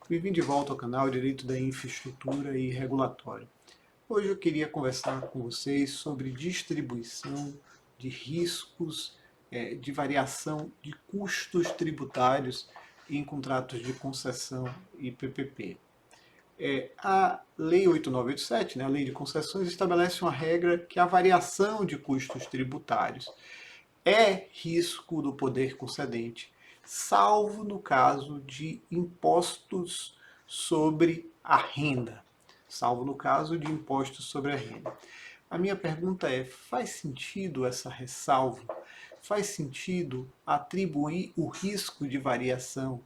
Bem-vindo de volta ao canal Direito da Infraestrutura e Regulatório. Hoje eu queria conversar com vocês sobre distribuição de riscos de variação de custos tributários em contratos de concessão e PPP. A Lei 8987, né, a Lei de Concessões, estabelece uma regra que a variação de custos tributários é risco do poder concedente, salvo no caso de impostos sobre a renda. Salvo no caso de impostos sobre a renda. A minha pergunta é: faz sentido essa ressalva? Faz sentido atribuir o risco de variação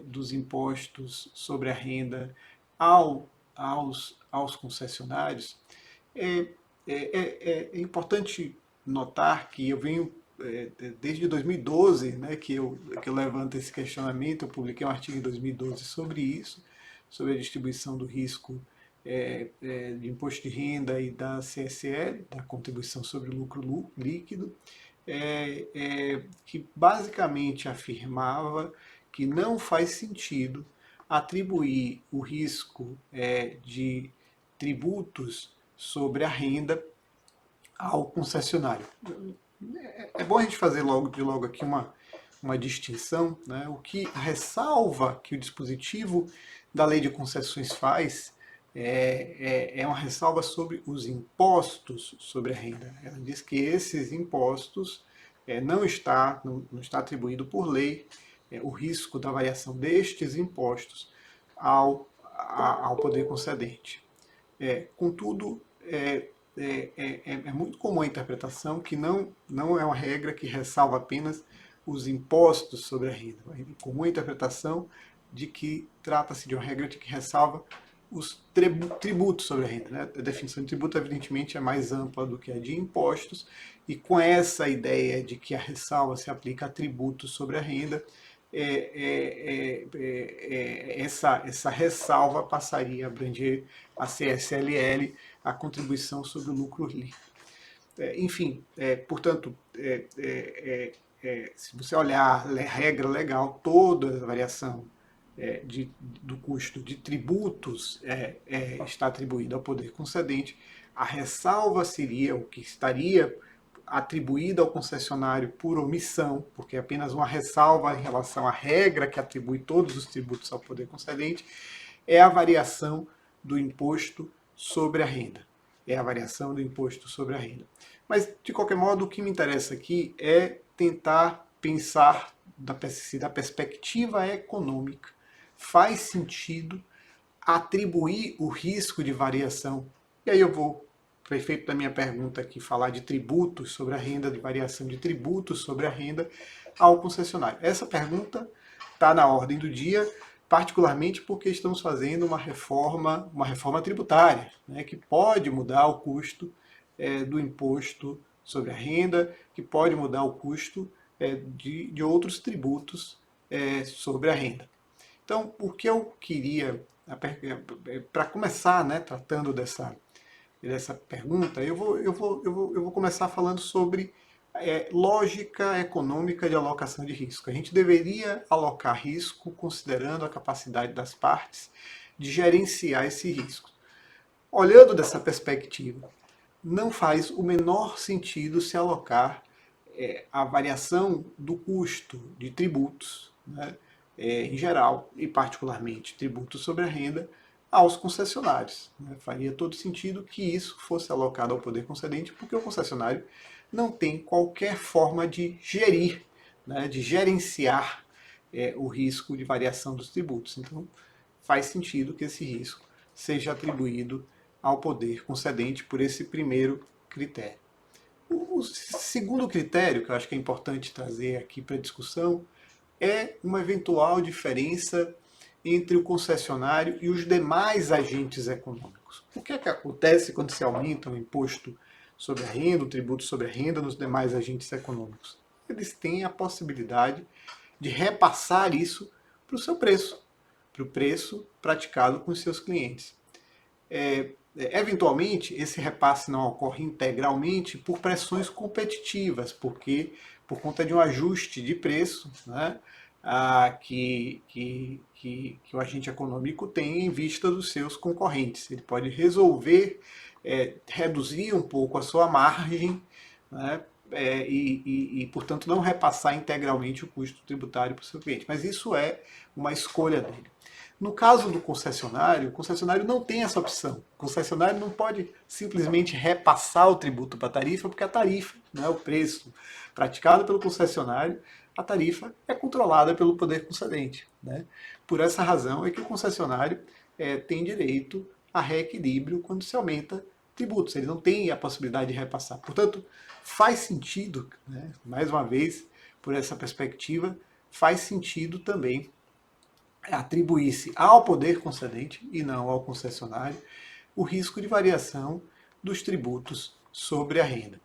dos impostos sobre a renda aos concessionários? É, é importante notar que eu venho desde 2012, né, que eu levanto esse questionamento. Eu publiquei um artigo em 2012 sobre isso, sobre a distribuição do risco de imposto de renda e da CSL, da contribuição sobre lucro líquido, que basicamente afirmava que não faz sentido atribuir o risco de tributos sobre a renda ao concessionário. É bom a gente fazer logo aqui uma distinção, né? O que a ressalva que o dispositivo da lei de concessões faz é uma ressalva sobre os impostos sobre a renda. Ela diz que esses impostos não está atribuído por lei o risco da variação destes impostos ao poder concedente. Contudo, é muito comum a interpretação que não é uma regra que ressalva apenas os impostos sobre a renda. É comum a interpretação de que trata-se de uma regra de que ressalva os tributos sobre a renda. Né? A definição de tributo, evidentemente, é mais ampla do que a de impostos, e com essa ideia de que a ressalva se aplica a tributos sobre a renda, essa ressalva passaria a abranger a CSLL, a contribuição sobre o lucro líquido. Enfim, portanto, se você olhar a regra legal, toda a variação do custo de tributos está atribuída ao poder concedente. A ressalva seria o que estaria atribuída ao concessionário por omissão, porque é apenas uma ressalva em relação à regra que atribui todos os tributos ao poder concedente, é a variação do imposto sobre a renda. É a variação do imposto sobre a renda. Mas, de qualquer modo, o que me interessa aqui é tentar pensar se da perspectiva econômica faz sentido atribuir o risco de variação. E aí eu vou, para efeito da minha pergunta aqui, falar de tributos sobre a renda, de variação de tributos sobre a renda ao concessionário. Essa pergunta está na ordem do dia, particularmente porque estamos fazendo uma reforma tributária, né, que pode mudar o custo do imposto sobre a renda, que pode mudar o custo de outros tributos sobre a renda. Então, o que eu queria, para começar, né, tratando dessa pergunta, eu vou começar falando sobre lógica econômica de alocação de risco. A gente deveria alocar risco considerando a capacidade das partes de gerenciar esse risco. Olhando dessa perspectiva, não faz o menor sentido se alocar a variação do custo de tributos, né, em geral, e particularmente tributos sobre a renda, aos concessionários. Né? Faria todo sentido que isso fosse alocado ao poder concedente, porque o concessionário não tem qualquer forma de gerir, né, de gerenciar o risco de variação dos tributos. Então, faz sentido que esse risco seja atribuído ao poder concedente por esse primeiro critério. O segundo critério, que eu acho que é importante trazer aqui para a discussão, é uma eventual diferença entre o concessionário e os demais agentes econômicos. O que é que acontece quando se aumenta o imposto sobre a renda, o tributo sobre a renda nos demais agentes econômicos? Eles têm a possibilidade de repassar isso para o seu preço, para o preço praticado com os seus clientes. Eventualmente, esse repasse não ocorre integralmente por pressões competitivas, porque por conta de um ajuste de preço, né, que o agente econômico tem em vista dos seus concorrentes. Ele pode resolver reduzir um pouco a sua margem, né, portanto, não repassar integralmente o custo tributário para o seu cliente. Mas isso é uma escolha dele. No caso do concessionário, o concessionário não tem essa opção. O concessionário não pode simplesmente repassar o tributo para a tarifa, porque a tarifa, né, o preço praticado pelo concessionário, a tarifa é controlada pelo poder concedente. Né? Por essa razão é que o concessionário tem direito a reequilíbrio quando se aumenta tributos. Ele não tem a possibilidade de repassar. Portanto, faz sentido, né, mais uma vez, por essa perspectiva, faz sentido também atribuir-se ao poder concedente e não ao concessionário o risco de variação dos tributos sobre a renda.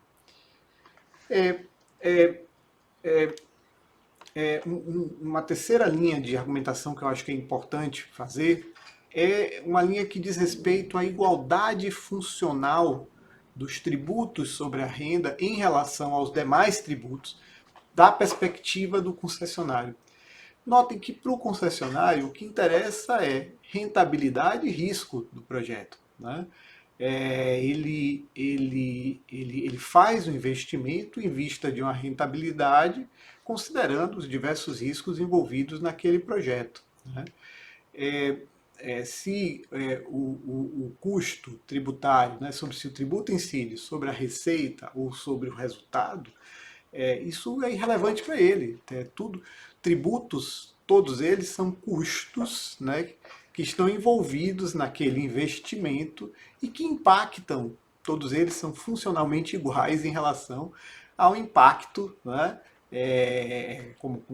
Uma terceira linha de argumentação que eu acho que é importante fazer é uma linha que diz respeito à igualdade funcional dos tributos sobre a renda em relação aos demais tributos, da perspectiva do concessionário. Notem que para o concessionário o que interessa é rentabilidade e risco do projeto. Né? Ele faz o investimento em vista de uma rentabilidade, considerando os diversos riscos envolvidos naquele projeto. Né? Se o custo tributário, né, sobre se o tributo incide sobre a receita ou sobre o resultado, isso é irrelevante para ele. Tributos, todos eles são custos, né, que estão envolvidos naquele investimento e que impactam, todos eles são funcionalmente iguais em relação ao impacto, né, como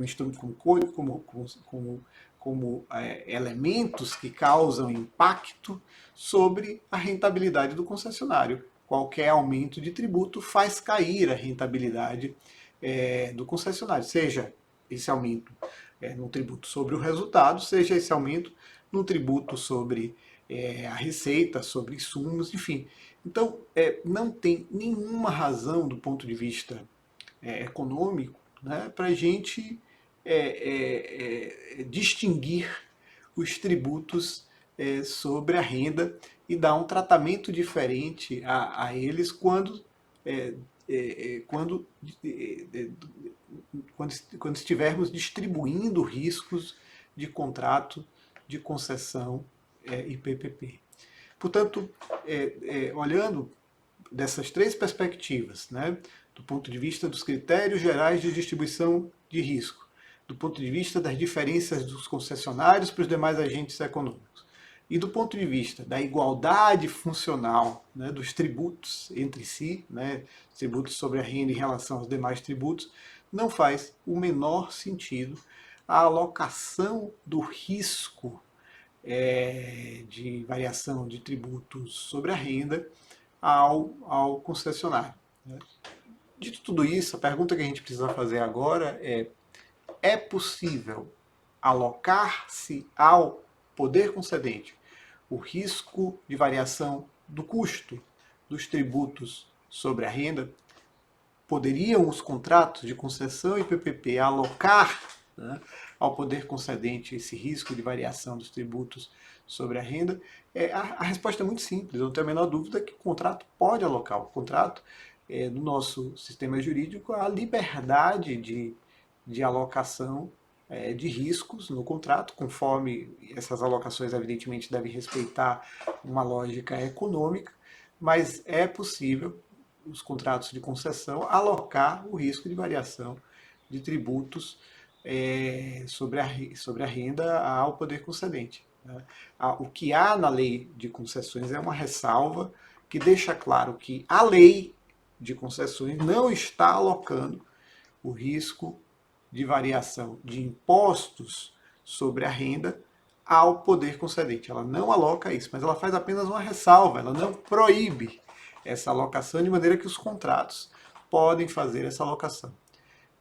elementos que causam impacto sobre a rentabilidade do concessionário. Qualquer aumento de tributo faz cair a rentabilidade do concessionário, seja esse aumento no tributo sobre o resultado, seja esse aumento no tributo sobre a receita, sobre insumos, enfim. Então, não tem nenhuma razão do ponto de vista econômico, né, para a gente distinguir os tributos sobre a renda e dar um tratamento diferente a eles quando, quando estivermos distribuindo riscos de contrato de concessão e PPP. Portanto, olhando dessas três perspectivas, né, do ponto de vista dos critérios gerais de distribuição de risco, do ponto de vista das diferenças dos concessionários para os demais agentes econômicos, e do ponto de vista da igualdade funcional, né, dos tributos entre si, né, tributos sobre a renda em relação aos demais tributos, não faz o menor sentido a alocação do risco de variação de tributos sobre a renda ao concessionário. Né. Dito tudo isso, a pergunta que a gente precisa fazer agora é possível alocar-se ao poder concedente o risco de variação do custo dos tributos sobre a renda? Poderiam os contratos de concessão e PPP alocar, né, ao poder concedente esse risco de variação dos tributos sobre a renda? A resposta é muito simples, eu não tenho a menor dúvida que o contrato pode alocar. O contrato, no nosso sistema jurídico, a liberdade de alocação de riscos no contrato, conforme essas alocações, evidentemente, devem respeitar uma lógica econômica, mas é possível os contratos de concessão alocar o risco de variação de tributos sobre a renda ao poder concedente. Né? O que há na lei de concessões é uma ressalva que deixa claro que a lei de concessões não está alocando o risco de variação de impostos sobre a renda ao poder concedente. Ela não aloca isso, mas ela faz apenas uma ressalva, ela não proíbe essa alocação, de maneira que os contratos podem fazer essa alocação.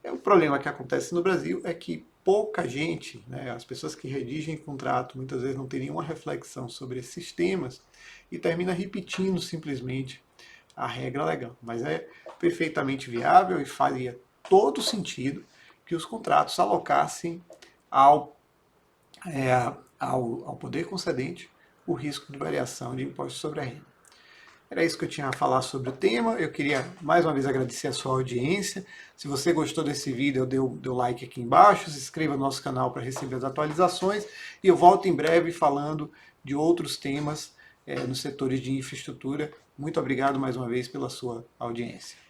O problema que acontece no Brasil é que pouca gente, né, as pessoas que redigem contrato, muitas vezes não têm nenhuma reflexão sobre esses temas e termina repetindo simplesmente a regra legal. Mas é perfeitamente viável e faria todo sentido que os contratos alocassem ao, ao poder concedente o risco de variação de imposto sobre a renda. Era isso que eu tinha a falar sobre o tema. Eu queria mais uma vez agradecer a sua audiência. Se você gostou desse vídeo, dê o like aqui embaixo, se inscreva no nosso canal para receber as atualizações e eu volto em breve falando de outros temas nos setores de infraestrutura. Muito obrigado mais uma vez pela sua audiência.